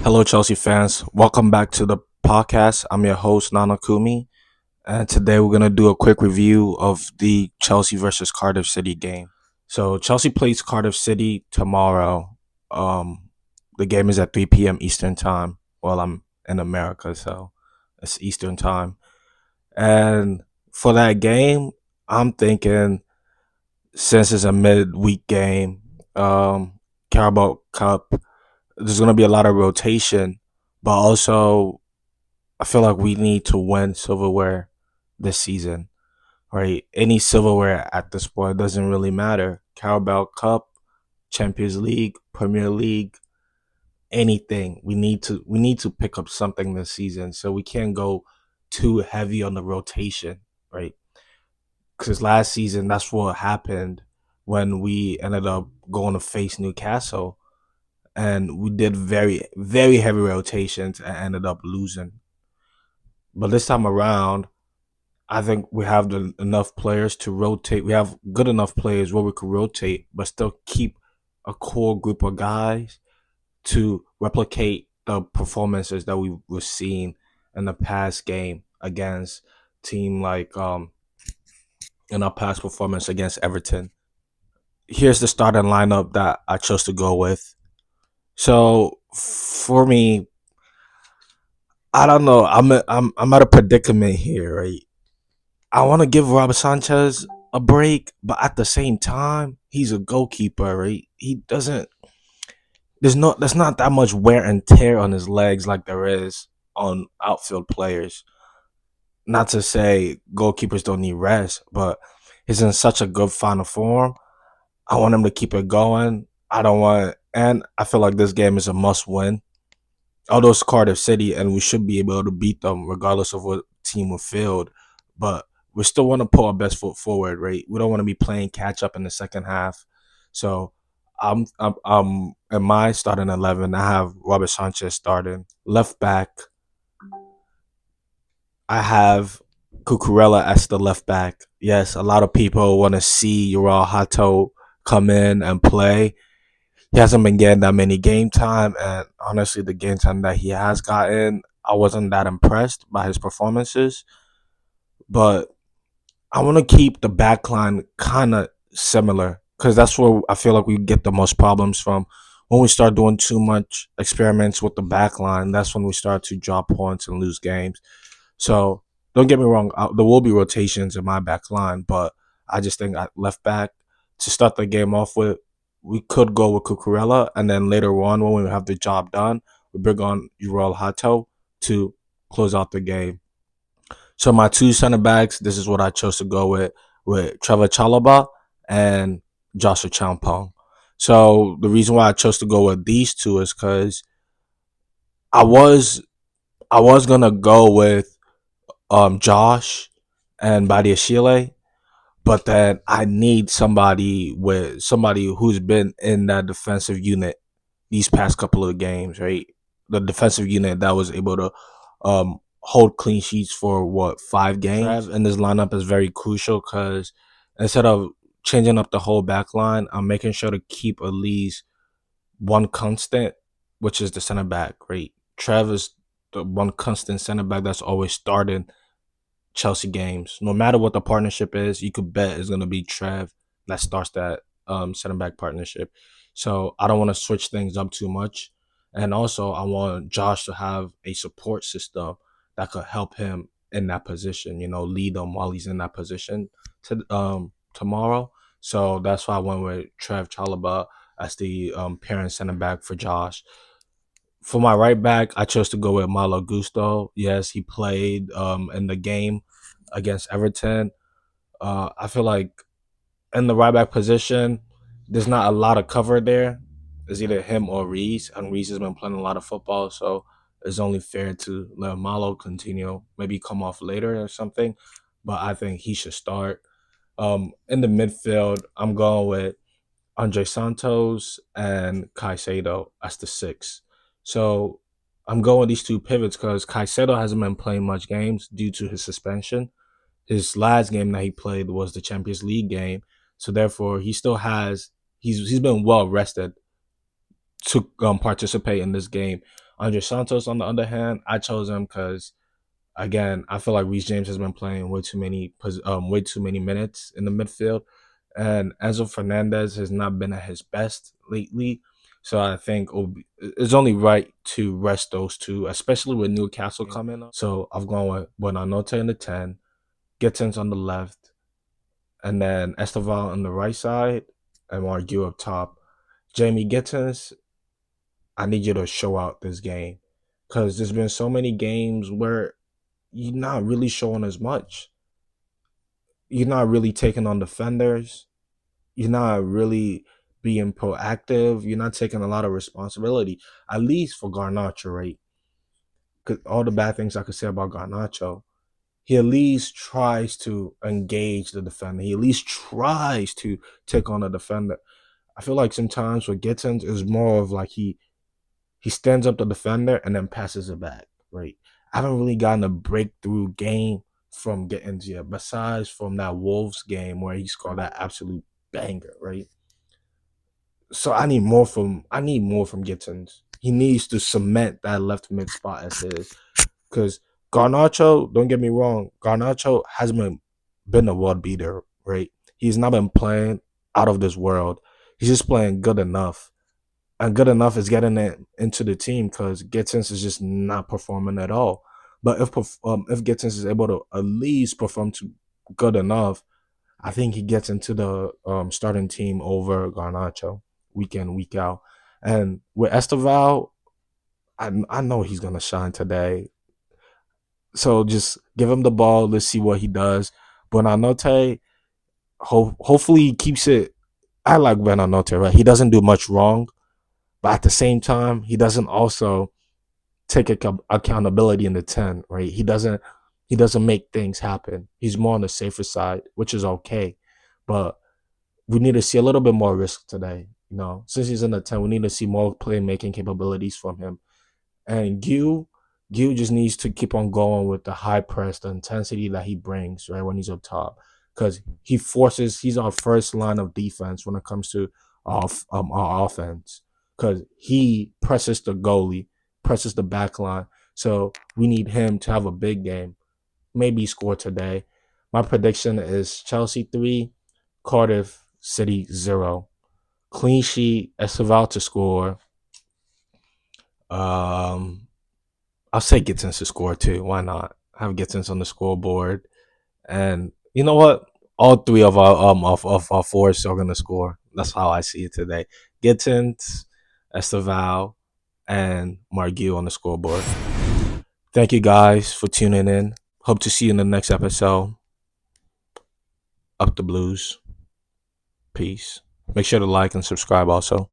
Hello, Chelsea fans. Welcome back to the podcast. I'm your host, Nana Kumi, and today we're going to do a quick review of the Chelsea versus Cardiff City game. So, Chelsea plays Cardiff City tomorrow. Um, the game is at 3 p.m. Eastern Time. Well, I'm in America, so it's Eastern Time. And for that game, I'm thinking since it's a midweek game, Carabao Cup, there's going to be a lot of rotation, but also I feel like we need to win silverware this season, right? Any silverware at this point doesn't really matter. Carabao Cup, Champions League, Premier League, anything. We need to pick up something this season. So we can't go too heavy on the rotation, right? Because last season that's what happened when we ended up going to face Newcastle, and we did very heavy rotations and ended up losing. But this time around, I think we have enough players to rotate. We have good enough players where we could rotate, but still keep a core group of guys to replicate the performances that we were seeing in the past game against team like in our past performance against Everton. Here's the starting lineup that I chose to go with. So for me, I don't know. I'm at a predicament here, right? I want to give Robert Sanchez a break, but at the same time, he's a goalkeeper, right? He doesn't. There's not that much wear and tear on his legs like there is on outfield players. Not to say goalkeepers don't need rest, but he's in such a good final form. I want him to keep it going. I don't want, and I feel like this game is a must win. Although it's Cardiff City, and we should be able to beat them regardless of what team we field, but we still want to put our best foot forward, right? We don't want to be playing catch up in the second half. So I'm in my starting 11. I have Robert Sanchez starting left back. I have Cucurella as the left back. Yes, a lot of people want to see Ural Hato come in and play. He hasn't been getting that many game time, and honestly, the game time that he has gotten, I wasn't that impressed by his performances. But I want to keep the back line kind of similar because that's where I feel like we get the most problems from. When we start doing too much experiments with the back line, that's when we start to drop points and lose games. So don't get me wrong, there will be rotations in my back line, but I just think at left back to start the game off with, we could go with Cucurella, and then later on when we have the job done, we bring on Ural Hato to close out the game. So my two center backs, this is what I chose to go with Trevor Chalobah and Joshua Champong. So the reason why I chose to go with these two is because I was I was gonna go with Josh and Badiashile, but then I need somebody who's been in that defensive unit these past couple of games, right? The defensive unit that was able to hold clean sheets for what 5 games. Trev in this lineup is very crucial because instead of changing up the whole back line, I'm making sure to keep at least one constant, which is the center back, right? Trev is the one constant center back that's always starting Chelsea games. No matter what the partnership is, you could bet it's gonna be Trev that starts that center back partnership. So I don't want to switch things up too much. And also I want Josh to have a support system that could help him in that position, lead him while he's in that position tomorrow. So that's why I went with Trev Chalobah as the parent center back for Josh. For my right back, I chose to go with Malo Gusto. Yes, he played in the game against Everton. I feel like in the right back position, there's not a lot of cover there. It's either him or Reese, and Reese has been playing a lot of football, so it's only fair to let Malo continue, maybe come off later or something. But I think he should start. In the midfield, I'm going with Andre Santos and Caicedo as the six. So I'm going with these two pivots because Caicedo hasn't been playing much games due to his suspension. His last game that he played was the Champions League game. So therefore, he still has he's been well rested to participate in this game. Andre Santos, on the other hand, I chose him because again, I feel like Reece James has been playing way too many minutes in the midfield, and Enzo Fernandez has not been at his best lately. So I think it's only right to rest those two, especially with Newcastle coming up. So I've gone with Buonanotte in the 10, Gittins on the left, and then Esteval on the right side, and Margu up top. Jamie Gittins, I need you to show out this game because there's been so many games where you're not really showing as much. You're not really taking on defenders. You're not really being proactive. You're not taking a lot of responsibility, at least for Garnacho, right? Because all the bad things I could say about Garnacho, he at least tries to engage the defender. He at least tries to take on a defender. I feel like sometimes with Gittins is more of like he stands up the defender and then passes it back, right? I haven't really gotten a breakthrough game from Gittins yet, besides from that Wolves game where he scored that absolute banger, right? So I need more from Gittins. He needs to cement that left mid spot as his. Because Garnacho, don't get me wrong, Garnacho hasn't been a world beater, right? He's not been playing out of this world. He's just playing good enough. And good enough is getting it into the team because Gittins is just not performing at all. But if Gittins is able to at least perform to good enough, I think he gets into the starting team over Garnacho week in, week out. And with Esteval, I know he's gonna shine today. So just give him the ball. Let's see what he does. Buonanotte, hopefully he keeps it. I like Buonanotte, right? He doesn't do much wrong, but at the same time, he doesn't also take accountability in the 10, right? He doesn't make things happen. He's more on the safer side, which is okay. But we need to see a little bit more risk today. Since he's in the 10, we need to see more playmaking capabilities from him. And Gil just needs to keep on going with the high press, the intensity that he brings, right, when he's up top. Because he's our first line of defense when it comes to our offense. Because he presses the goalie, presses the back line. So we need him to have a big game. Maybe score today. My prediction is Chelsea 3, Cardiff City 0. Clean sheet, Esteval to score. Um, I'll say Gittins to score too. Why not? Have Gittins on the scoreboard. And you know what? All three of our forwards are gonna score. That's how I see it today. Gittins, Esteval, and Margu on the scoreboard. Thank you guys for tuning in. Hope to see you in the next episode. Up the Blues. Peace. Make sure to like and subscribe also.